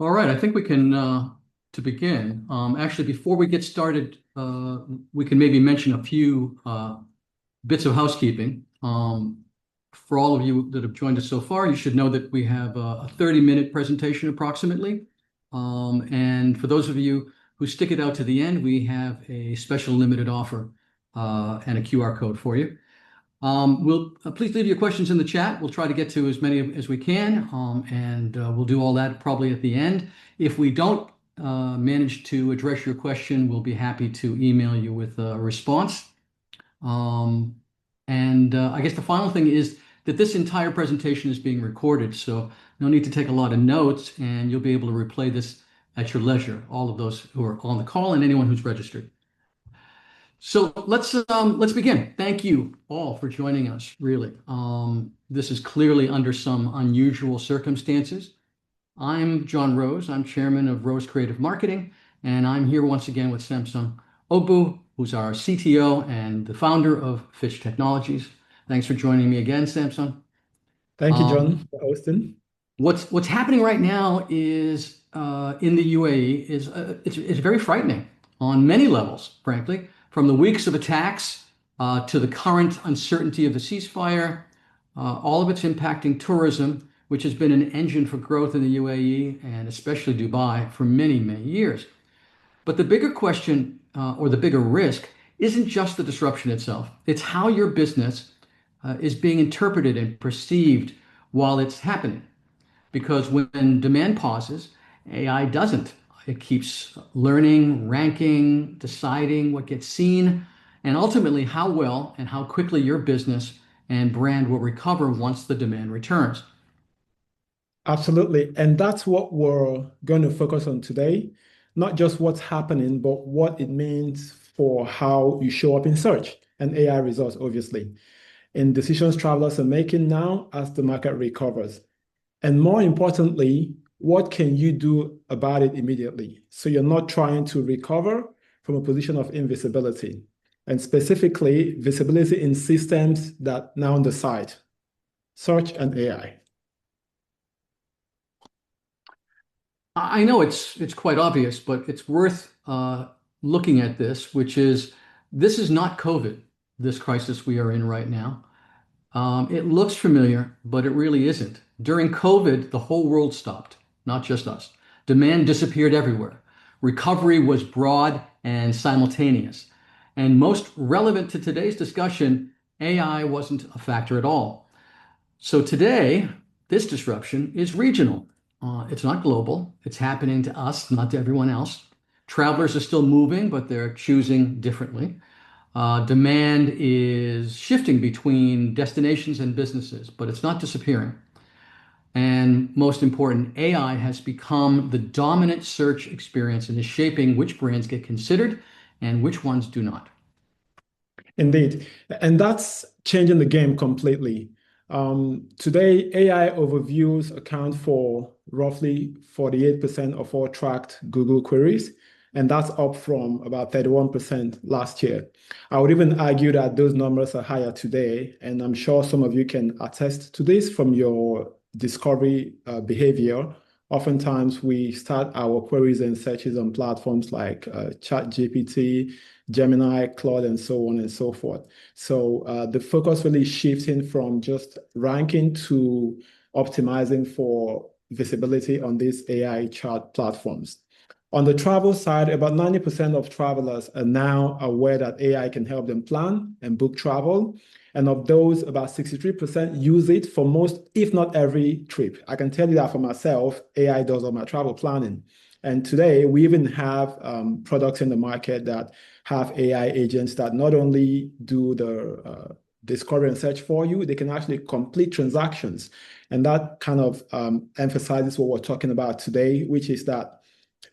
All right, I think we can to begin. Actually, before we get started, we can maybe mention a few bits of housekeeping. For all of you that have joined us so far, you should know that we have a 30-minute presentation approximately. And for those of you who stick it out to the end, we have a special limited offer and a QR code for you. Please leave your questions in the chat. We'll try to get to as many as we can, and we'll do all that probably at the end. If we don't manage to address your question, we'll be happy to email you with a response. I guess the final thing is that this entire presentation is being recorded, so no need to take a lot of notes, and you'll be able to replay this at your leisure, all of those who are on the call and anyone who's registered. So let's begin. Thank you all for joining us, really. This is clearly under some unusual circumstances. I'm John Rose. I'm chairman of Rose Creative Marketing, and I'm here once again with Samsung Ogbu, who's our CTO and the founder of Fitch Technologies. Thanks for joining me again, Samsung. Thank you, John, for hosting. What's happening right now is in the UAE is it's very frightening on many levels, frankly. From the weeks of attacks to the current uncertainty of the ceasefire, all of it's impacting tourism, which has been an engine for growth in the UAE and especially Dubai for many, many years. But the bigger question or the bigger risk isn't just the disruption itself. It's how your business is being interpreted and perceived while it's happening. Because when demand pauses, AI doesn't. It keeps learning, ranking, deciding what gets seen, and ultimately how well and how quickly your business and brand will recover once the demand returns. Absolutely. And that's what we're going to focus on today. Not just what's happening, but what it means for how you show up in search and AI results, obviously, in decisions travelers are making now as the market recovers. And more importantly, what can you do about it immediately? So you're not trying to recover from a position of invisibility, and specifically visibility in systems that now decide, search and AI. I know it's quite obvious, but it's worth looking at this, which is this is not COVID, this crisis we are in right now. It looks familiar, but it really isn't. During COVID, the whole world stopped, not just us. Demand disappeared everywhere. Recovery was broad and simultaneous. And most relevant to today's discussion, AI wasn't a factor at all. So today, this disruption is regional. It's not global. It's happening to us, not to everyone else. Travelers are still moving, but they're choosing differently. Demand is shifting between destinations and businesses, but it's not disappearing. And most important, AI has become the dominant search experience and is shaping which brands get considered and which ones do not. Indeed. And that's changing the game completely. Today, AI overviews account for roughly 48% of all tracked Google queries, and that's up from about 31% last year. I would even argue that those numbers are higher today, and I'm sure some of you can attest to this from your discovery behavior. Oftentimes, we start our queries and searches on platforms like ChatGPT, Gemini, Claude, and so on and so forth. So the focus really shifting from just ranking to optimizing for visibility on these AI chat platforms. On the travel side, about 90% of travelers are now aware that AI can help them plan and book travel. And of those, about 63% use it for most, if not every trip. I can tell you that for myself, AI does all my travel planning. And today, we even have products in the market that have AI agents that not only do the discovery and search for you, they can actually complete transactions. And that kind of emphasizes what we're talking about today, which is that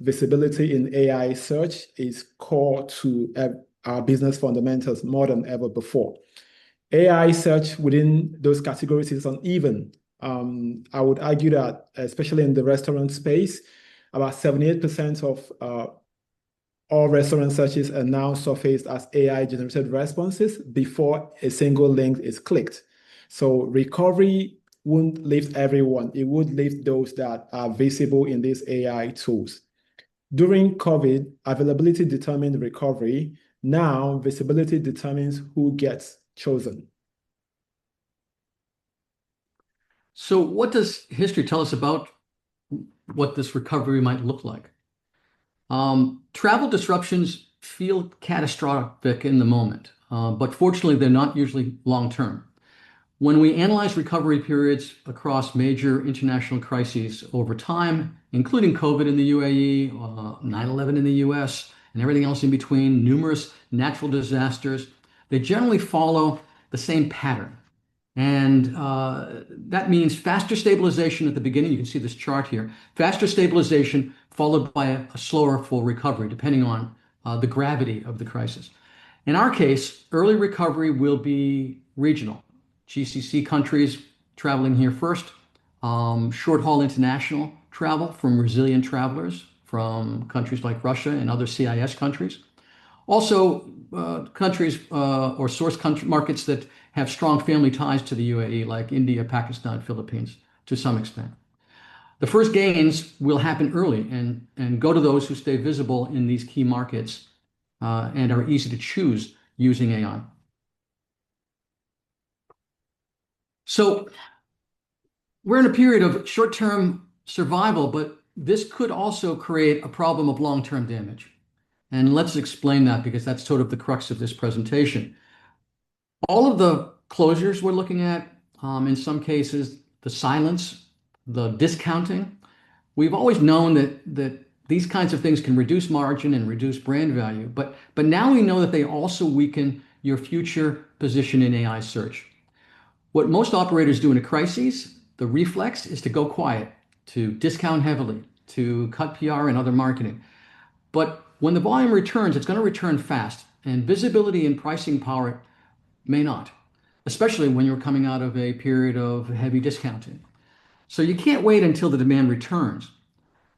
visibility in AI search is core to our business fundamentals more than ever before. AI search within those categories is uneven. I would argue that, especially in the restaurant space, about 78% of all restaurant searches are now surfaced as AI-generated responses before a single link is clicked. So recovery won't lift everyone. It would lift those that are visible in these AI tools. During COVID, availability determined recovery. Now, visibility determines who gets chosen. So, what does history tell us about what this recovery might look like? Travel disruptions feel catastrophic in the moment, but fortunately, they're not usually long term. When we analyze recovery periods across major international crises over time, including COVID in the UAE, 9/11 in the US, and everything else in between, numerous natural disasters, they generally follow the same pattern. And that means faster stabilization at the beginning. You can see this chart here. Faster stabilization followed by a slower full recovery, depending on the gravity of the crisis. In our case, early recovery will be regional. GCC countries traveling here first, short haul international travel from resilient travelers from countries like Russia and other CIS countries. Also, countries or source country markets that have strong family ties to the UAE, like India, Pakistan, Philippines, to some extent. The first gains will happen early and go to those who stay visible in these key markets and are easy to choose using AI. So we're in a period of short-term survival, but this could also create a problem of long-term damage. And let's explain that because that's sort of the crux of this presentation. All of the closures we're looking at, in some cases, the silence, the discounting, we've always known that these kinds of things can reduce margin and reduce brand value, but now we know that they also weaken your future position in AI search. What most operators do in a crisis, the reflex is to go quiet, to discount heavily, to cut PR and other marketing. But when the volume returns, it's going to return fast, and visibility and pricing power may not, especially when you're coming out of a period of heavy discounting. So you can't wait until the demand returns.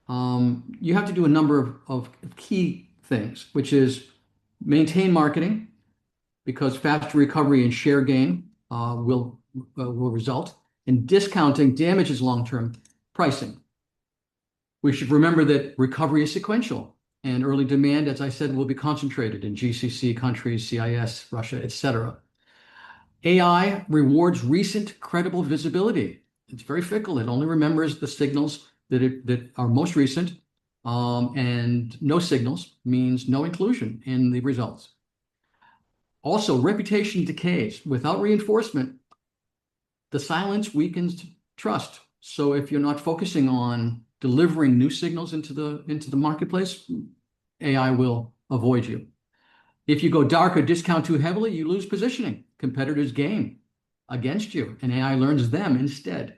You have to do a number of key things, which is maintain marketing, because faster recovery and share gain will result, and discounting damages long-term pricing. We should remember that recovery is sequential, and early demand, as I said, will be concentrated in GCC countries, CIS, Russia, etc. AI rewards recent credible visibility. It's very fickle. It only remembers the signals that are most recent, and no signals means no inclusion in the results. Also, reputation decays. Without reinforcement, the silence weakens trust. So if you're not focusing on delivering new signals into the marketplace, AI will avoid you. If you go dark or discount too heavily, you lose positioning. Competitors gain against you, and AI learns them instead.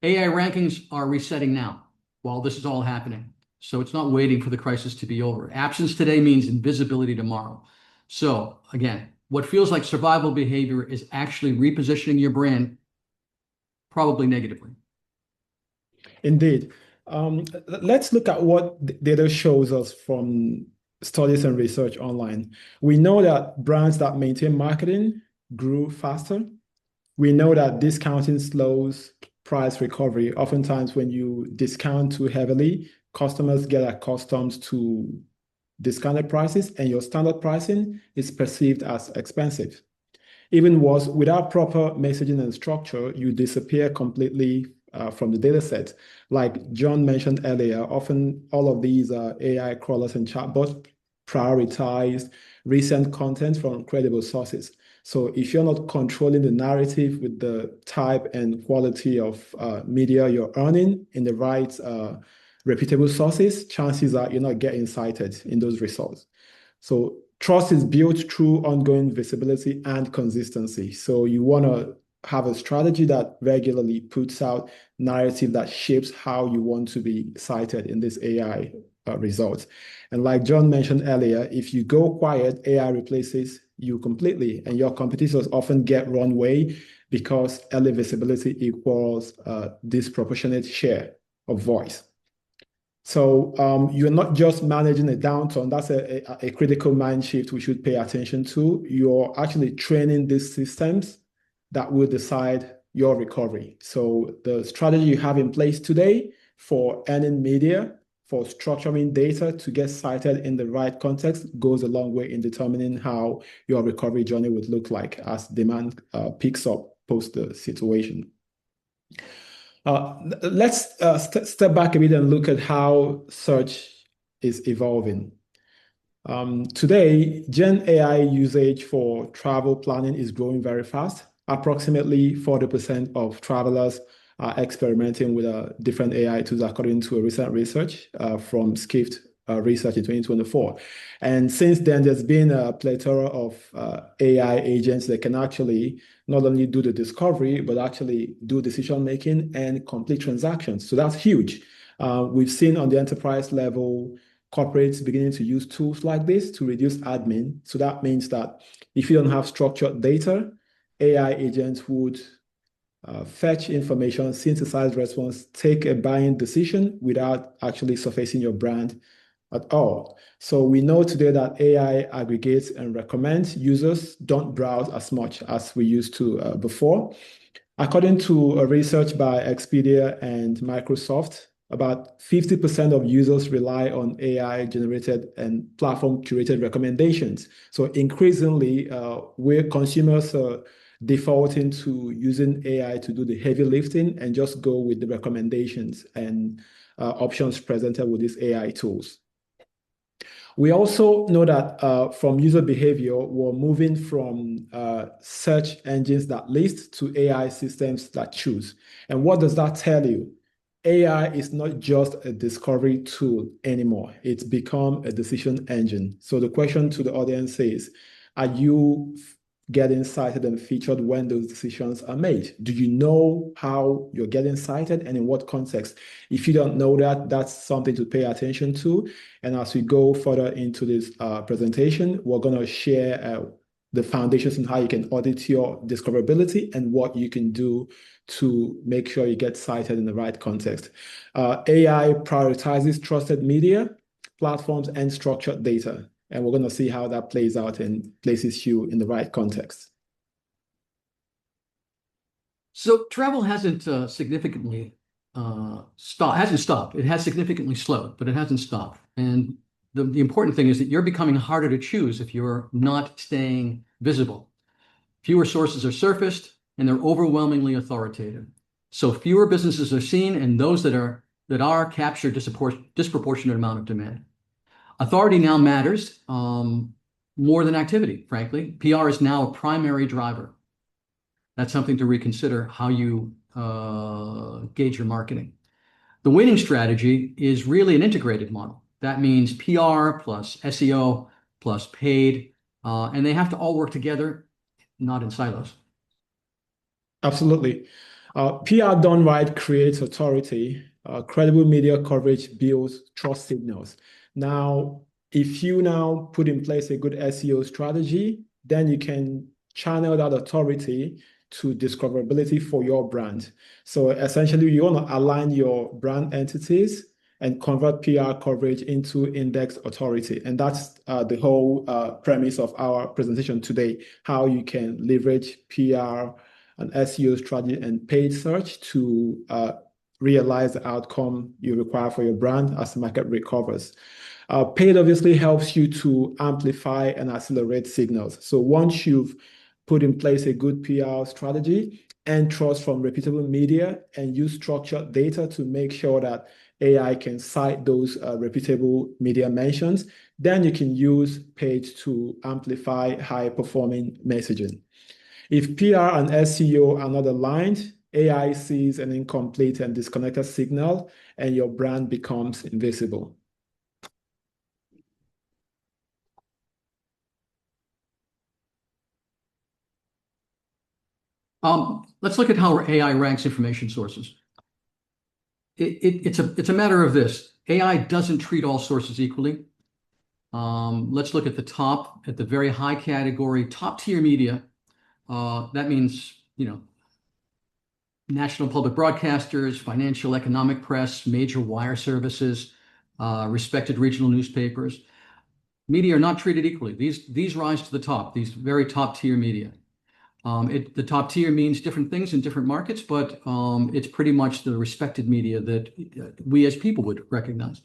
AI rankings are resetting now while this is all happening. So it's not waiting for the crisis to be over. Absence today means invisibility tomorrow. So again, what feels like survival behavior is actually repositioning your brand, probably negatively. Indeed. Let's look at what data shows us from studies and research online. We know that brands that maintain marketing grew faster. We know that discounting slows price recovery. Oftentimes, when you discount too heavily, customers get accustomed to discounted prices, and your standard pricing is perceived as expensive. Even worse, without proper messaging and structure, you disappear completely from the data set. Like John mentioned earlier, often all of these AI crawlers and chatbots prioritize recent content from credible sources. So if you're not controlling the narrative with the type and quality of media you're earning in the right reputable sources, chances are you're not getting cited in those results. So trust is built through ongoing visibility and consistency. So you want to have a strategy that regularly puts out narrative that shapes how you want to be cited in this AI results. And like John mentioned earlier, if you go quiet, AI replaces you completely, and your competitors often get runway because early visibility equals disproportionate share of voice. So you're not just managing a downturn. That's a critical mind shift we should pay attention to. You're actually training these systems that will decide your recovery. So the strategy you have in place today for earning media, for structuring data to get cited in the right context goes a long way in determining how your recovery journey would look like as demand picks up post the situation. Let's step back a bit and look at how search is evolving. Today, Gen AI usage for travel planning is growing very fast. Approximately 40% of travelers are experimenting with different AI tools, according to a recent research from Skift research in 2024. And since then, there's been a plethora of AI agents that can actually not only do the discovery, but actually do decision making and complete transactions. So that's huge. We've seen on the enterprise level corporates beginning to use tools like this to reduce admin. So that means that if you don't have structured data, AI agents would fetch information, synthesize response, take a buying decision without actually surfacing your brand at all. So we know today that AI aggregates and recommends. Users don't browse as much as we used to before. According to a research by Expedia and Microsoft, about 50% of users rely on AI-generated and platform-curated recommendations. So increasingly, where consumers are defaulting to using AI to do the heavy lifting and just go with the recommendations and options presented with these AI tools. We also know that from user behavior, we're moving from search engines that list to AI systems that choose. And what does that tell you? AI is not just a discovery tool anymore. It's become a decision engine. So the question to the audience is, are you getting cited and featured when those decisions are made? Do you know how you're getting cited and in what context? If you don't know that, that's something to pay attention to. And as we go further into this presentation, we're going to share the foundations on how you can audit your discoverability and what you can do to make sure you get cited in the right context. AI prioritizes trusted media, platforms, and structured data. And we're going to see how that plays out and places you in the right context. So travel hasn't significantly hasn't stopped. It has significantly slowed, but it hasn't stopped. And the important thing is that you're becoming harder to choose if you're not staying visible. Fewer sources are surfaced, and they're overwhelmingly authoritative. So fewer businesses are seen, and those that are capture disproportionate amount of demand. Authority now matters more than activity, frankly. PR is now a primary driver. That's something to reconsider how you gauge your marketing. The winning strategy is really an integrated model. That means PR plus SEO plus paid, and they have to all work together, not in silos. Absolutely. PR done right creates authority. Credible media coverage builds trust signals. Now, if you now put in place a good SEO strategy, then you can channel that authority to discoverability for your brand. So essentially, you want to align your brand entities and convert PR coverage into index authority. And that's the whole premise of our presentation today, how you can leverage PR and SEO strategy and paid search to realize the outcome you require for your brand as the market recovers. Paid obviously helps you to amplify and accelerate signals. So once you've put in place a good PR strategy and trust from reputable media and use structured data to make sure that AI can cite those reputable media mentions, then you can use paid to amplify high-performing messaging. If PR and SEO are not aligned, AI sees an incomplete and disconnected signal, and your brand becomes invisible. Let's look at how AI ranks information sources. It's a matter of this. AI doesn't treat all sources equally. Let's look at the top, at the very high category, top tier media. That means, national public broadcasters, financial economic press, major wire services, respected regional newspapers. Media are not treated equally. These rise to the top, these very top tier media. The top tier means different things in different markets, but it's pretty much the respected media that we as people would recognize.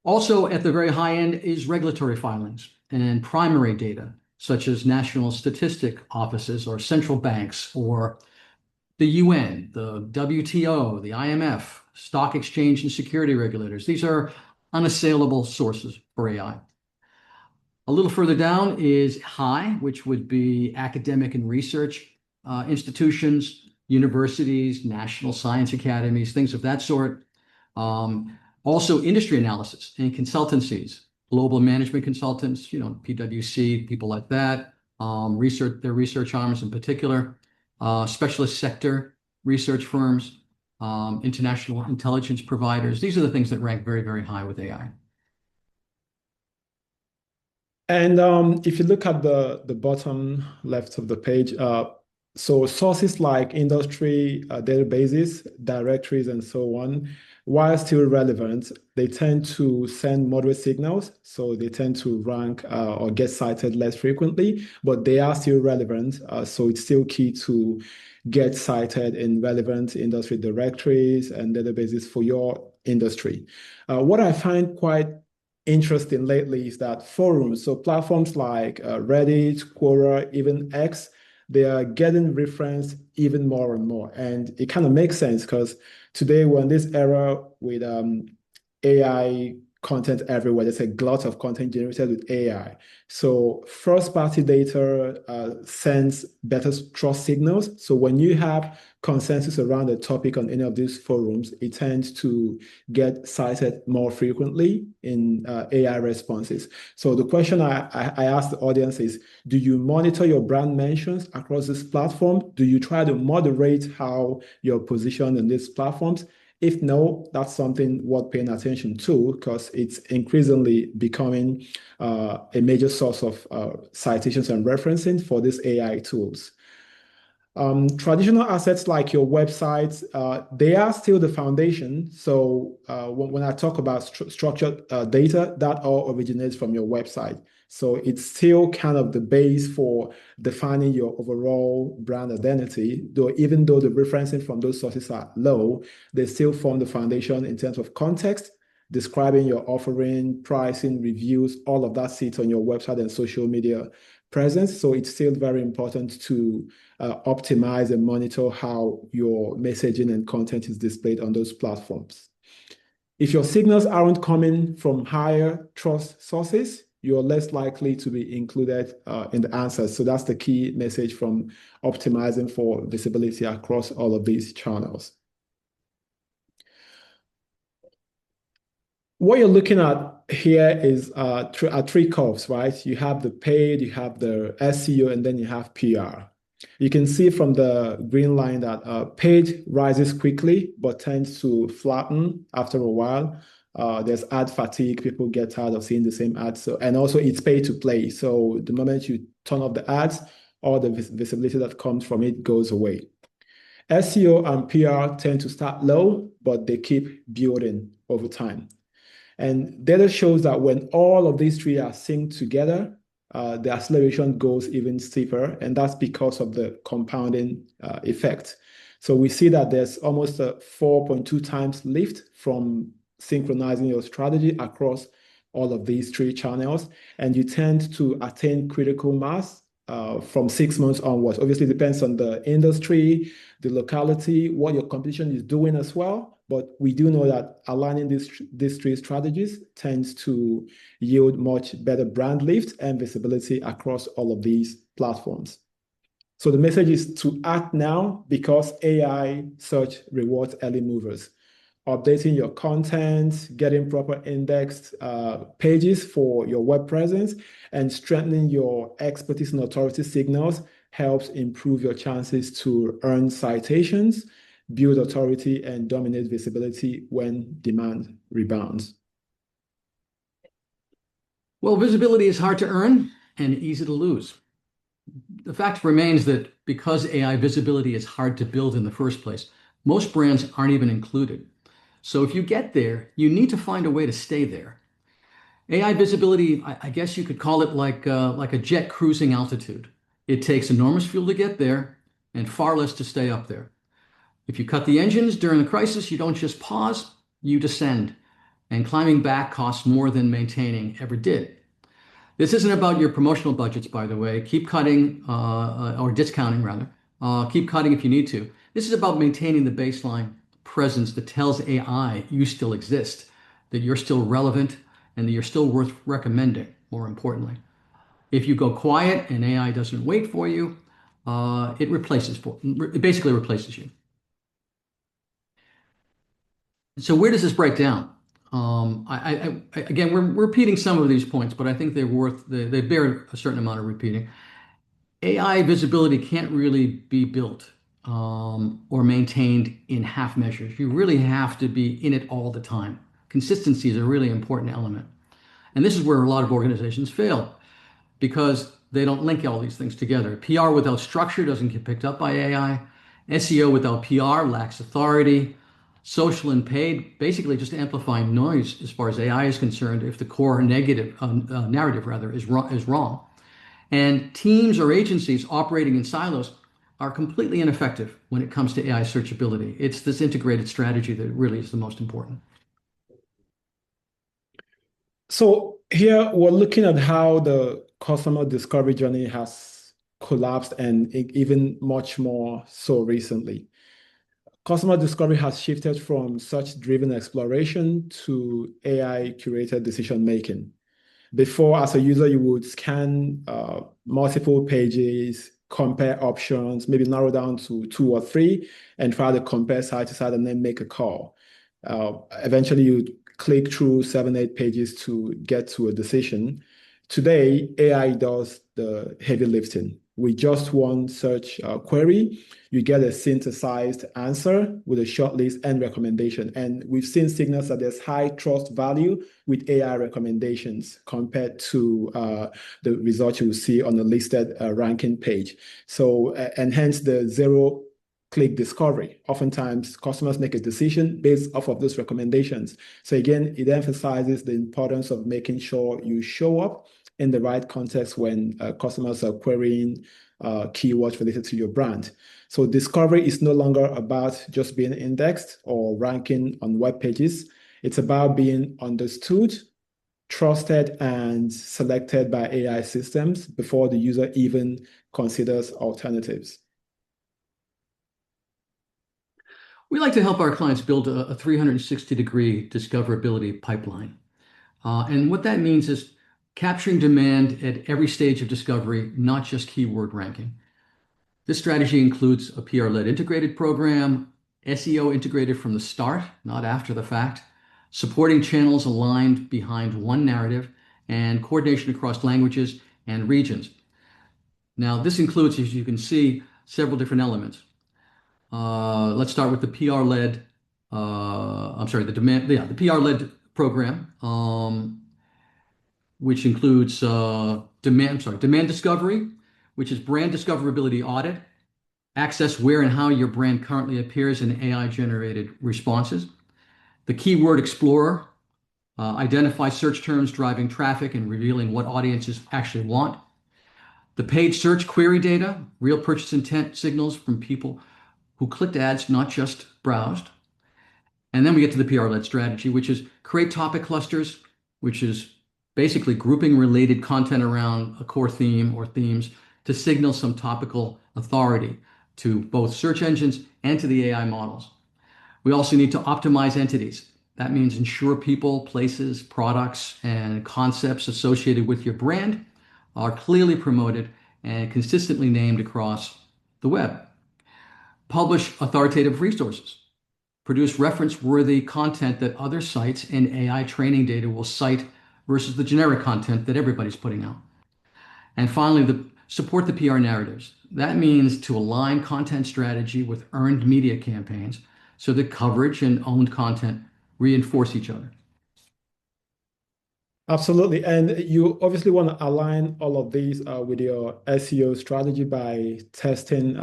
Also, at the very high end is regulatory filings and primary data, such as national statistic offices or central banks or the UN, the WTO, the IMF, stock exchange and security regulators. These are unassailable sources for AI. A little further down is high, which would be academic and research institutions, universities, national science academies, things of that sort. Also, industry analysis and consultancies, global management consultants, PwC, people like that, their research arms in particular, specialist sector research firms, international intelligence providers. These are the things that rank very, very high with AI. And if you look at the bottom left of the page, so sources like industry databases, directories, and so on, while still relevant, they tend to send moderate signals. So they tend to rank or get cited less frequently, but they are still relevant. So it's still key to get cited in relevant industry directories and databases for your industry. What I find quite interesting lately is that forums, so platforms like Reddit, Quora, even X, they are getting referenced even more and more. And it kind of makes sense because today we're in this era with AI content everywhere. There's a glut of content generated with AI. So first-party data sends better trust signals. So when you have consensus around a topic on any of these forums, it tends to get cited more frequently in AI responses. So the question I ask the audience is, do you monitor your brand mentions across this platform? Do you try to moderate how you're positioned in these platforms? If no, that's something worth paying attention to because it's increasingly becoming a major source of citations and referencing for these AI tools. Traditional assets like your websites, they are still the foundation. So when I talk about structured data, that all originates from your website. So it's still kind of the base for defining your overall brand identity, though even though the referencing from those sources are low, they still form the foundation in terms of context, describing your offering, pricing, reviews, all of that sits on your website and social media presence. So it's still very important to optimize and monitor how your messaging and content is displayed on those platforms. If your signals aren't coming from higher trust sources, you're less likely to be included in the answers. So that's the key message from optimizing for visibility across all of these channels. What you're looking at here is three curves, right? You have the paid, you have the SEO, and then you have PR. You can see from the green line that paid rises quickly, but tends to flatten after a while. There's ad fatigue. People get tired of seeing the same ads. So, and also it's pay to play. So the moment you turn off the ads, all the visibility that comes from it goes away. SEO and PR tend to start low, but they keep building over time. And data shows that when all of these three are synced together, the acceleration goes even steeper, and that's because of the compounding effect. So we see that there's almost a 4.2 times lift from synchronizing your strategy across all of these three channels, and you tend to attain critical mass from 6 months onwards. Obviously, it depends on the industry, the locality, what your competition is doing as well. But we do know that aligning these three strategies tends to yield much better brand lift and visibility across all of these platforms. So the message is to act now because AI search rewards early movers. Updating your content, getting proper indexed pages for your web presence, and strengthening your expertise and authority signals helps improve your chances to earn citations, build authority, and dominate visibility when demand rebounds. Well, visibility is hard to earn and easy to lose. The fact remains that because AI visibility is hard to build in the first place, most brands aren't even included. So if you get there, you need to find a way to stay there. AI visibility, I guess you could call it like a jet cruising altitude. It takes enormous fuel to get there and far less to stay up there. If you cut the engines during the crisis, you don't just pause, you descend. And climbing back costs more than maintaining ever did. This isn't about your promotional budgets, by the way. Keep cutting, or discounting rather. Keep cutting if you need to. This is about maintaining the baseline presence that tells AI you still exist, that you're still relevant, and that you're still worth recommending, more importantly. If you go quiet and AI doesn't wait for you, it basically replaces you. So where does this break down? Again, we're repeating some of these points, but I think they bear a certain amount of repeating. AI visibility can't really be built or maintained in half measures. You really have to be in it all the time. Consistency is a really important element. And this is where a lot of organizations fail because they don't link all these things together. PR without structure doesn't get picked up by AI. SEO without PR lacks authority. Social and paid basically just amplifying noise as far as AI is concerned if the core narrative rather is wrong. And teams or agencies operating in silos are completely ineffective when it comes to AI searchability. It's this integrated strategy that really is the most important. So here we're looking at how the customer discovery journey has collapsed and even much more so recently. Customer discovery has shifted from search-driven exploration to AI-curated decision making. Before, as a user, you would scan multiple pages, compare options, maybe narrow down to two or three, and try to compare side to side and then make a call. Eventually, you'd click through 7, 8 pages to get to a decision. Today, AI does the heavy lifting. With just one search query, you get a synthesized answer with a short list and recommendation. And we've seen signals that there's high trust value with AI recommendations compared to the results you will see on a listed ranking page. So, and hence the zero-click discovery. Oftentimes, customers make a decision based off of those recommendations. So again, it emphasizes the importance of making sure you show up in the right context when customers are querying keywords related to your brand. So discovery is no longer about just being indexed or ranking on web pages. It's about being understood, trusted, and selected by AI systems before the user even considers alternatives. We like to help our clients build a 360-degree discoverability pipeline. And what that means is capturing demand at every stage of discovery, not just keyword ranking. This strategy includes a PR-led integrated program, SEO integrated from the start, not after the fact, supporting channels aligned behind one narrative, and coordination across languages and regions. Now, this includes, as you can see, several different elements. Let's start with the PR-led, the PR-led program, which includes demand discovery, which is brand discoverability audit, access where and how your brand currently appears in AI-generated responses, the keyword explorer, identify search terms driving traffic and revealing what audiences actually want, the paid search query data, real purchase intent signals from people who clicked ads, not just browsed. And then we get to the PR-led strategy, which is create topic clusters, which is basically grouping related content around a core theme or themes to signal some topical authority to both search engines and to the AI models. We also need to optimize entities. That means ensure people, places, products, and concepts associated with your brand are clearly promoted and consistently named across the web. Publish authoritative resources. Produce reference-worthy content that other sites and AI training data will cite versus the generic content that everybody's putting out. And finally, support the PR narratives. That means to align content strategy with earned media campaigns so that coverage and owned content reinforce each other. Absolutely. And you obviously want to align all of these with your SEO strategy by testing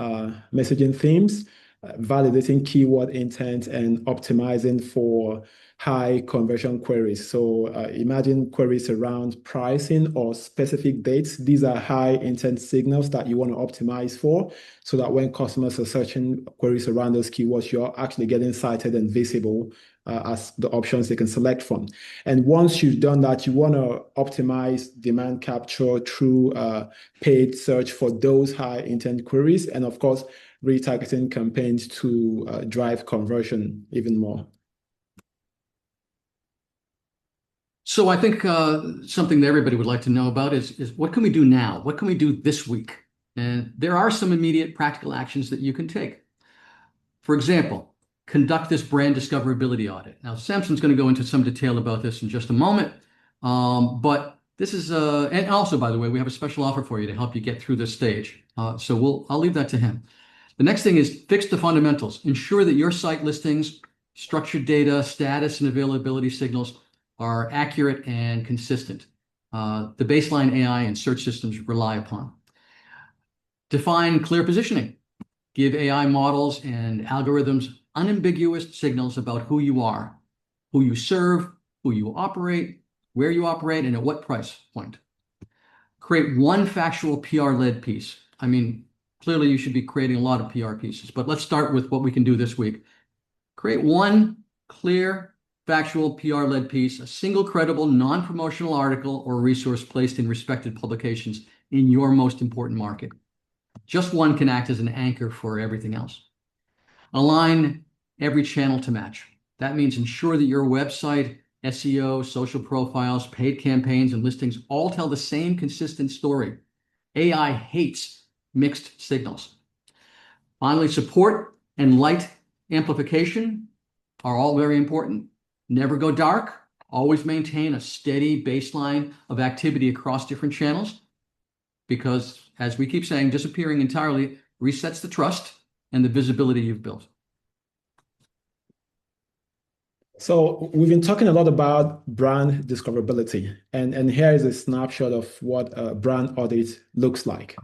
messaging themes, validating keyword intent, and optimizing for high conversion queries. So imagine queries around pricing or specific dates. These are high intent signals that you want to optimize for, so that when customers are searching queries around those keywords, you're actually getting cited and visible as the options they can select from. And once you've done that, you want to optimize demand capture through paid search for those high intent queries, and of course, retargeting campaigns to drive conversion even more. So I think something that everybody would like to know about is what can we do now? What can we do this week? And there are some immediate practical actions that you can take. For example, conduct this brand discoverability audit. Now, Samson's going to go into some detail about this in just a moment, but this is, and also, by the way, we have a special offer for you to help you get through this stage. I'll leave that to him. The next thing is fix the fundamentals. Ensure that your site listings, structured data, status, and availability signals are accurate and consistent. The baseline AI and search systems rely upon. Define clear positioning. Give AI models and algorithms unambiguous signals about who you are, who you serve, who you operate, where you operate, and at what price point. Create one factual PR-led piece. I mean, clearly you should be creating a lot of PR pieces, but let's start with what we can do this week. Create one clear, factual PR-led piece, a single credible, non-promotional article or resource placed in respected publications in your most important market. Just one can act as an anchor for everything else. Align every channel to match. That means ensure that your website, SEO, social profiles, paid campaigns, and listings all tell the same consistent story. AI hates mixed signals. Finally, support and light amplification are all very important. Never go dark. Always maintain a steady baseline of activity across different channels, because, as we keep saying, disappearing entirely resets the trust and the visibility you've built. So we've been talking a lot about brand discoverability, and here is a snapshot of what a brand audit looks like.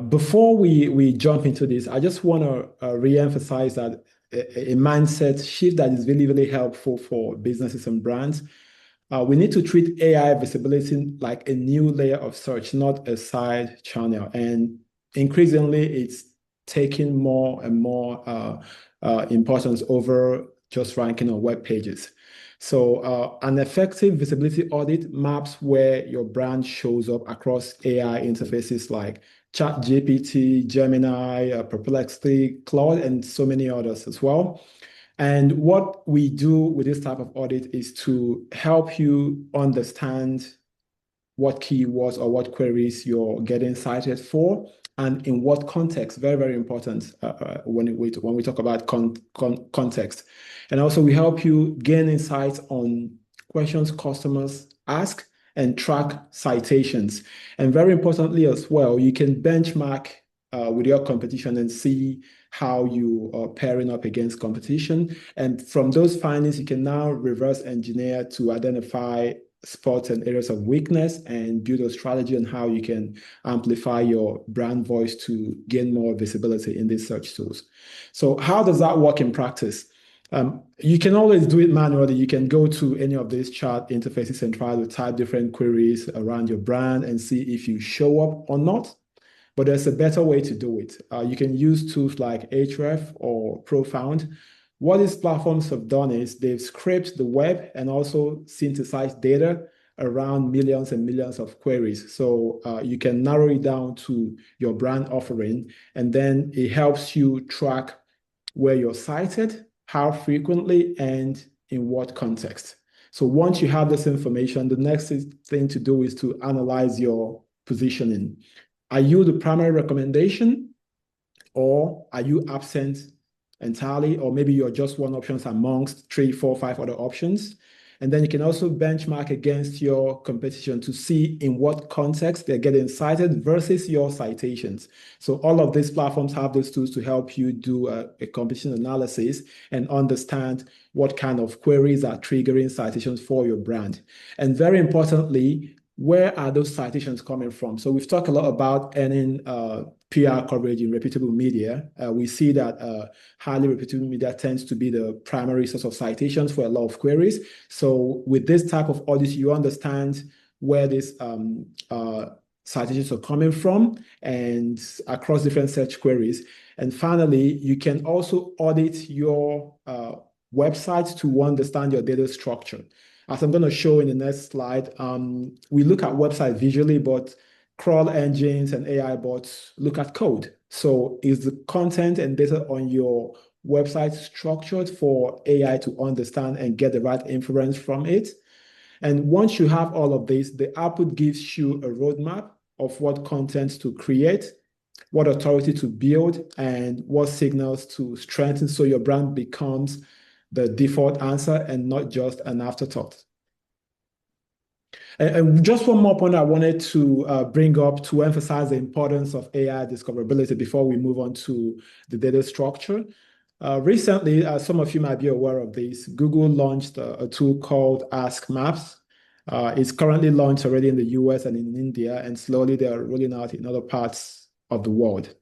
Before we jump into this, I just want to re-emphasize that a mindset shift that is really, really helpful for businesses and brands. We need to treat AI visibility like a new layer of search, not a side channel. And increasingly, it's taking more and more importance over just ranking on web pages. So an effective visibility audit maps where your brand shows up across AI interfaces like ChatGPT, Gemini, Perplexity, Claude, and so many others as well. And what we do with this type of audit is to help you understand what keywords or what queries you're getting cited for, and in what context. Very, very important when we talk about context. And also, we help you gain insights on questions customers ask and track citations. And very importantly as well, you can benchmark with your competition and see how you are pairing up against competition. And from those findings, you can now reverse engineer to identify spots and areas of weakness and build a strategy on how you can amplify your brand voice to gain more visibility in these search tools. So how does that work in practice? You can always do it manually. You can go to any of these chat interfaces and try to type different queries around your brand and see if you show up or not. But there's a better way to do it. You can use tools like Ahref or Profound. What these platforms have done is they've scraped the web and also synthesized data around millions and millions of queries. So you can narrow it down to your brand offering, and then it helps you track where you're cited, how frequently, and in what context. So once you have this information, the next thing to do is to analyze your positioning. Are you the primary recommendation, or are you absent entirely, or maybe you're just one option amongst 3, 4, 5 other options? And then you can also benchmark against your competition to see in what context they're getting cited versus your citations. So all of these platforms have those tools to help you do a competition analysis and understand what kind of queries are triggering citations for your brand. And very importantly, where are those citations coming from? So we've talked a lot about earning PR coverage in reputable media. We see that highly reputable media tends to be the primary source of citations for a lot of queries. So with this type of audit, you understand where these citations are coming from and across different search queries. And finally, you can also audit your website to understand your data structure. As I'm going to show in the next slide, we look at website visually, but crawl engines and AI bots look at code. So is the content and data on your website structured for AI to understand and get the right inference from it? And once you have all of this, the output gives you a roadmap of what content to create, what authority to build, and what signals to strengthen so your brand becomes the default answer and not just an afterthought. And just one more point I wanted to bring up to emphasize the importance of AI discoverability before we move on to the data structure. Recently, some of you might be aware of this, Google launched a tool called Ask Maps. It's currently launched already in the US and in India, and slowly they are rolling out in other parts of the world.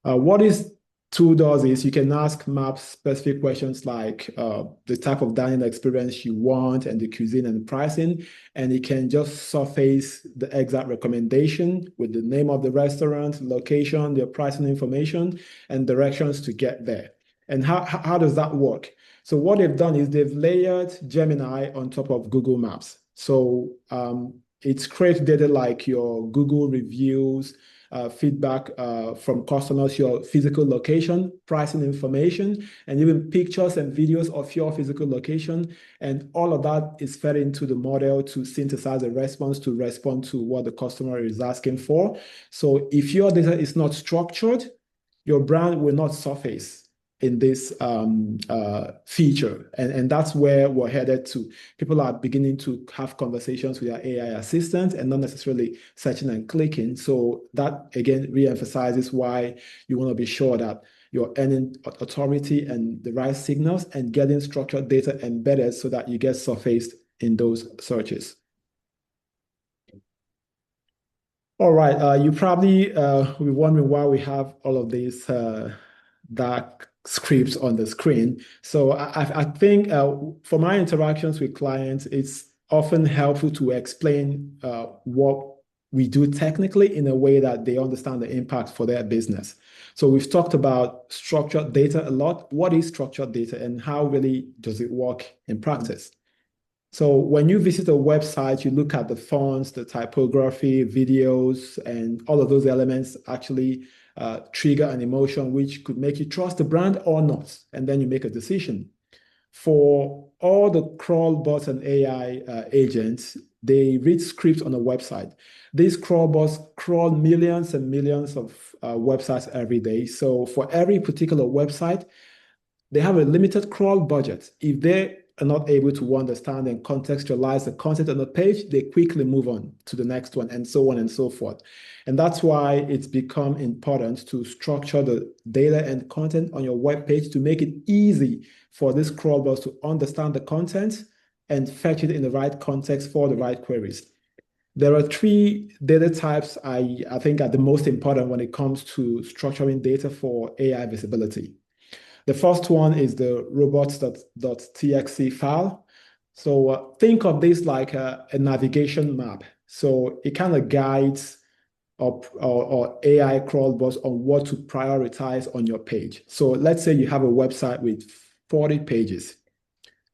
What this tool does is you can ask Maps specific questions like the type of dining experience you want and the cuisine and pricing, and it can just surface the exact recommendation with the name of the restaurant, location, their pricing information, and directions to get there. And how does that work? So what they've done is they've layered Gemini on top of Google Maps. So it's created data like your Google reviews, feedback from customers, your physical location, pricing information, and even pictures and videos of your physical location. And all of that is fed into the model to synthesize a response to respond to what the customer is asking for. So if your data is not structured, your brand will not surface in this feature. And that's where we're headed to. People are beginning to have conversations with their AI assistants and not necessarily searching and clicking. So that, again, re-emphasizes why you want to be sure that you're earning authority and the right signals and getting structured data embedded so that you get surfaced in those searches. All right, you probably will be wondering why we have all of these dark scripts on the screen. So I think for my interactions with clients, it's often helpful to explain what we do technically in a way that they understand the impact for their business. So we've talked about structured data a lot. What is structured data and how really does it work in practice? So when you visit a website, you look at the fonts, the typography, videos, and all of those elements actually trigger an emotion which could make you trust the brand or not, and then you make a decision. For all the crawl bots and AI agents, they read scripts on a website. These crawl bots crawl millions and millions of websites every day. So for every particular website, they have a limited crawl budget. If they are not able to understand and contextualize the content on the page, they quickly move on to the next one and so on and so forth. And that's why it's become important to structure the data and content on your web page to make it easy for these crawlers to understand the content and fetch it in the right context for the right queries. There are three data types I think are the most important when it comes to structuring data for AI visibility. The first one is the robots.txt file. So think of this like a navigation map. So it kind of guides or AI crawl bots on what to prioritize on your page. So let's say you have a website with 40 pages.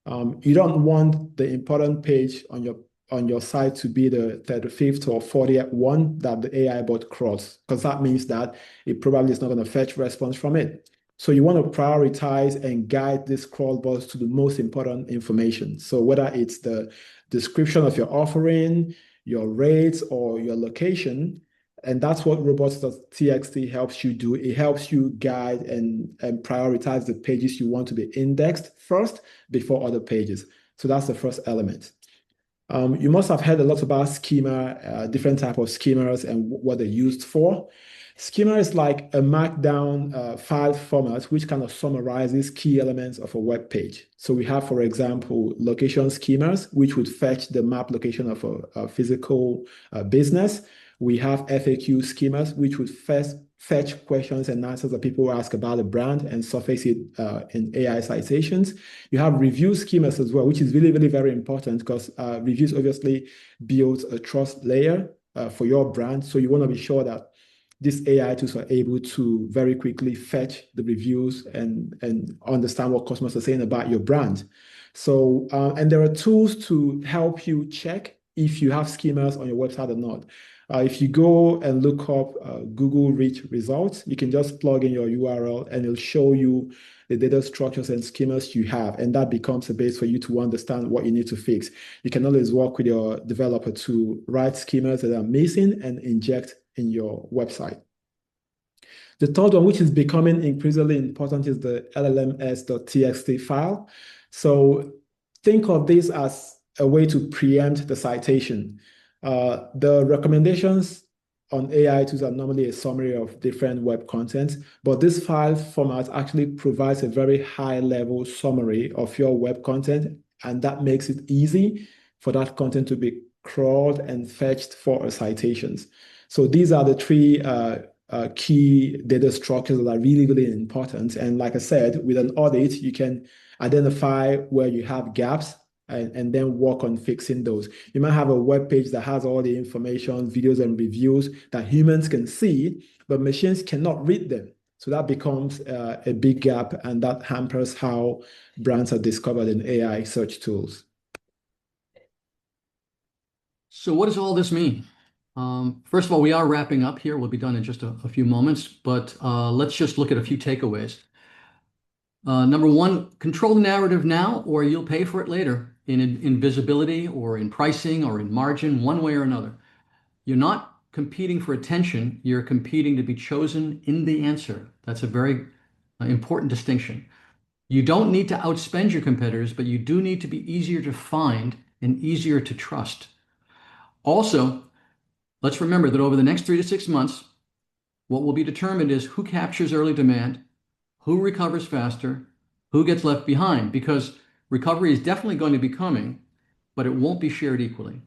You don't want the important page on your site to be the 35th or 40th one that the AI bot crawls, because that means that it probably is not going to fetch response from it. So you want to prioritize and guide this crawl bots to the most important information. So whether it's the description of your offering, your rates, or your location, and that's what robots.txt helps you do. It helps you guide and prioritize the pages you want to be indexed first before other pages. So that's the first element. You must have heard a lot about schema, different type of schemas and what they're used for. Schema is like a markdown file format which kind of summarizes key elements of a web page. So we have, for example, location schemas, which would fetch the map location of a physical business. We have FAQ schemas, which would first fetch questions and answers that people ask about a brand and surface it in AI citations. You have review schemas as well, which is really, really very important because reviews obviously build a trust layer for your brand. So you want to be sure that these AI tools are able to very quickly fetch the reviews and understand what customers are saying about your brand. So, and there are tools to help you check if you have schemas on your website or not. If you go and look up Google Rich results, you can just plug in your URL and it'll show you the data structures and schemas you have. And that becomes a base for you to understand what you need to fix. You can always work with your developer to write schemas that are missing and inject in your website. The third one, which is becoming increasingly important, is the LLMs.txt file. So think of this as a way to preempt the citation. The recommendations on AI tools are normally a summary of different web content, but this file format actually provides a very high-level summary of your web content, and that makes it easy for that content to be crawled and fetched for citations. So these are the three key data structures that are really, really important. And like I said, with an audit, you can identify where you have gaps and then work on fixing those. You might have a web page that has all the information, videos, and reviews that humans can see, but machines cannot read them. So that becomes a big gap, and that hampers how brands are discovered in AI search tools. So what does all this mean? First of all, we are wrapping up here. We'll be done in just a few moments, but let's just look at a few takeaways. Number one, control the narrative now, or you'll pay for it later in visibility or in pricing or in margin, one way or another. You're not competing for attention. You're competing to be chosen in the answer. That's a very important distinction. You don't need to outspend your competitors, but you do need to be easier to find and easier to trust. Also, let's remember that over the next 3 to 6 months, what will be determined is who captures early demand, who recovers faster, who gets left behind, because recovery is definitely going to be coming, but it won't be shared equally.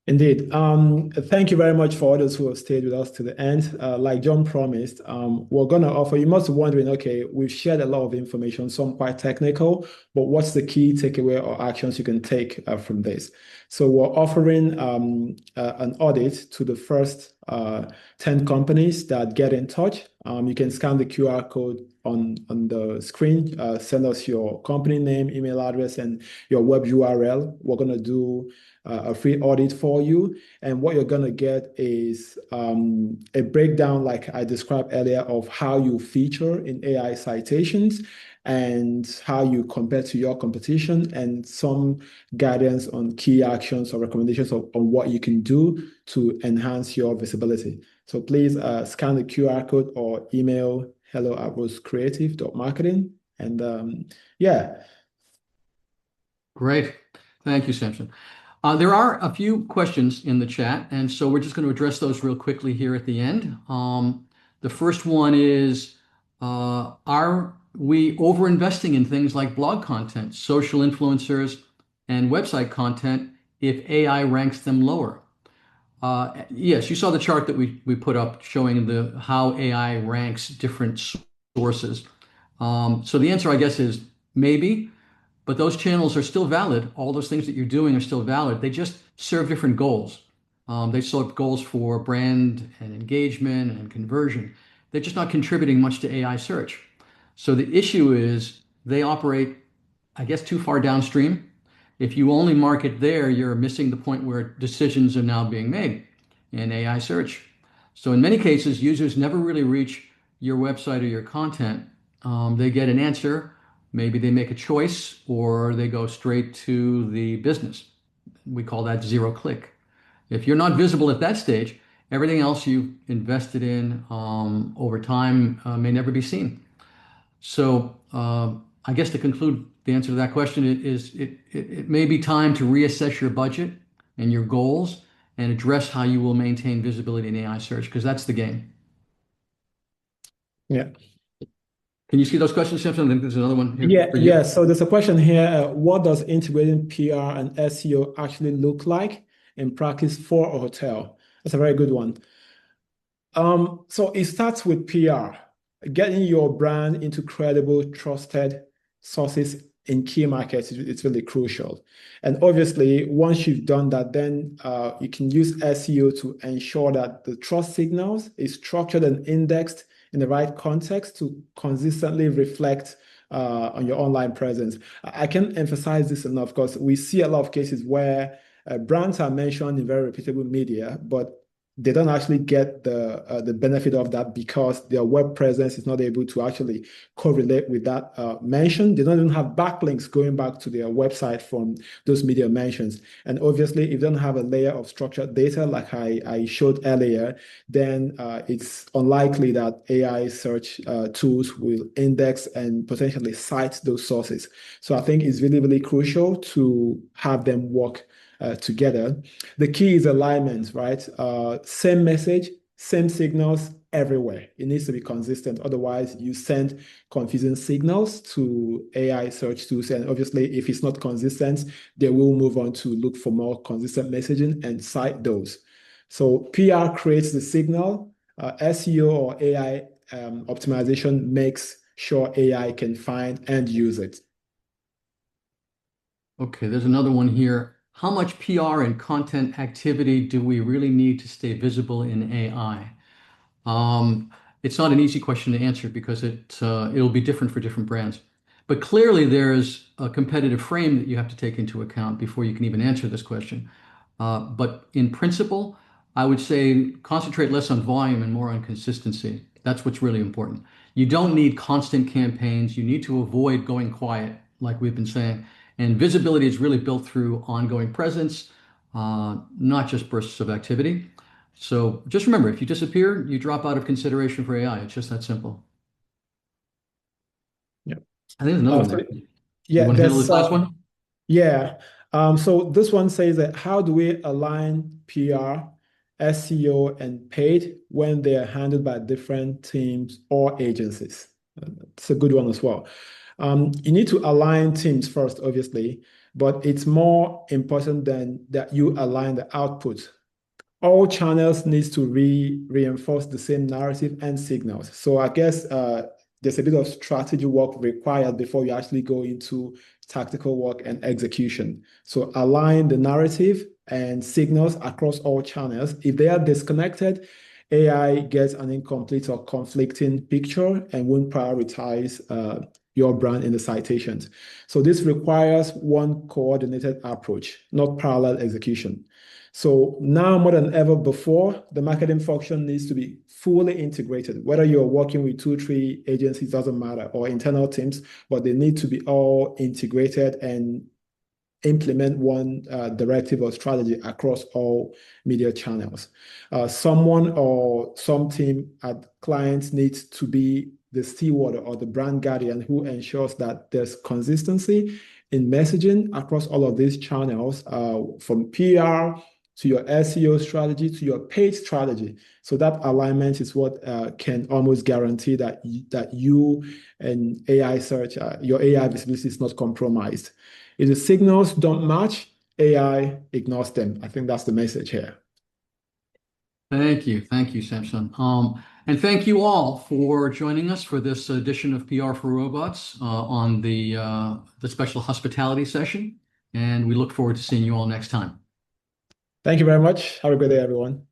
Indeed. Thank you very much for all those who have stayed with us to the end. Like John promised, we're going to offer, you must be wondering, okay, we've shared a lot of information, some quite technical, but what's the key takeaway or actions you can take from this? So we're offering an audit to the first 10 companies that get in touch. You can scan the QR code on the screen, send us your company name, email address, and your web URL. We're going to do a free audit for you. And what you're going to get is a breakdown, like I described earlier, of how you feature in AI citations and how you compare to your competition, and some guidance on key actions or recommendations on what you can do to enhance your visibility. So please scan the QR code or email hello@rosecreative.marketing. And yeah. Great. Thank you, Samson. There are a few questions in the chat, and so we're just going to address those real quickly here at the end. The first one is, are we over-investing in things like blog content, social influencers, and website content if AI ranks them lower? Yes, you saw the chart that we put up showing how AI ranks different sources. So the answer, I guess, is maybe. But those channels are still valid. All those things that you're doing are still valid. They just serve different goals. They serve goals for brand and engagement and conversion. They're just not contributing much to AI search. So the issue is they operate, I guess, too far downstream. If you only market there, you're missing the point where decisions are now being made in AI search. So in many cases, users never really reach your website or your content. They get an answer. Maybe they make a choice or they go straight to the business. We call that zero click. If you're not visible at that stage, everything else you've invested in over time may never be seen. So I guess to conclude the answer to that question is it may be time to reassess your budget and your goals and address how you will maintain visibility in AI search, because that's the game. Yeah. Can you see those questions, Simpson? I think there's another one here Yeah, for yeah. you. So there's a question here. What does integrating PR and SEO actually look like in practice for a hotel? That's a very good one. So it starts with PR, getting your brand into credible, trusted sources in key markets. It's really crucial. And obviously, once you've done that, then you can use SEO to ensure that the trust signals is structured and indexed in the right context to consistently reflect on your online presence. I can't emphasize this enough because we see a lot of cases where brands are mentioned in very reputable media, but they don't actually get the benefit of that because their web presence is not able to actually correlate with that mention. They don't even have backlinks going back to their website from those media mentions. And obviously, if you don't have a layer of structured data like I showed earlier, then it's unlikely that AI search tools will index and potentially cite those sources. So I think it's really, really crucial to have them work together. The key is alignment, right? Same message, same signals everywhere. It needs to be consistent. Otherwise, you send confusing signals to AI search tools. And obviously, if it's not consistent, they will move on to look for more consistent messaging and cite those. So PR creates the signal. SEO or AI optimization makes sure AI can find and use it. Okay, there's another one here. How much PR and content activity do we really need to stay visible in AI? It's not an easy question to answer because it'll be different for different brands. But clearly, there's a competitive frame that you have to take into account before you can even answer this question. But in principle, I would say concentrate less on volume and more on consistency. That's what's really important. You don't need constant campaigns. You need to avoid going quiet, like we've been saying. And visibility is really built through ongoing presence, not just bursts of activity. So just remember, if you disappear, you drop out of consideration for AI. It's just that simple. Yeah. I think there's another one So there. You yeah, want to handle there's this last one? yeah. So this one says that how do we align PR, SEO, and paid when they are handled by different teams or agencies? It's a good one as well. You need to align teams first, obviously, but it's more important than that you align the output. All channels needs to reinforce the same narrative and signals. So I guess there's a bit of strategy work required before you actually go into tactical work and execution. So align the narrative and signals across all channels. If they are disconnected, AI gets an incomplete or conflicting picture and won't prioritize your brand in the citations. So this requires one coordinated approach, not parallel execution. So now more than ever before, the marketing function needs to be fully integrated. Whether you're working with two, three agencies, doesn't matter, or internal teams, but they need to be all integrated and implement one directive or strategy across all media channels. Someone or some team at clients needs to be the steward or the brand guardian who ensures that there's consistency in messaging across all of these channels, from PR to your SEO strategy to your paid strategy. So that alignment is what can almost guarantee that you and AI search, your AI visibility is not compromised. If the signals don't match, AI ignores them. I think that's the message here. Thank you. Thank you, Samson. And thank you all for joining us for this edition of PR for Robots on the special hospitality session. And we look forward to seeing you all next time. Thank you very much. Have a good day, everyone.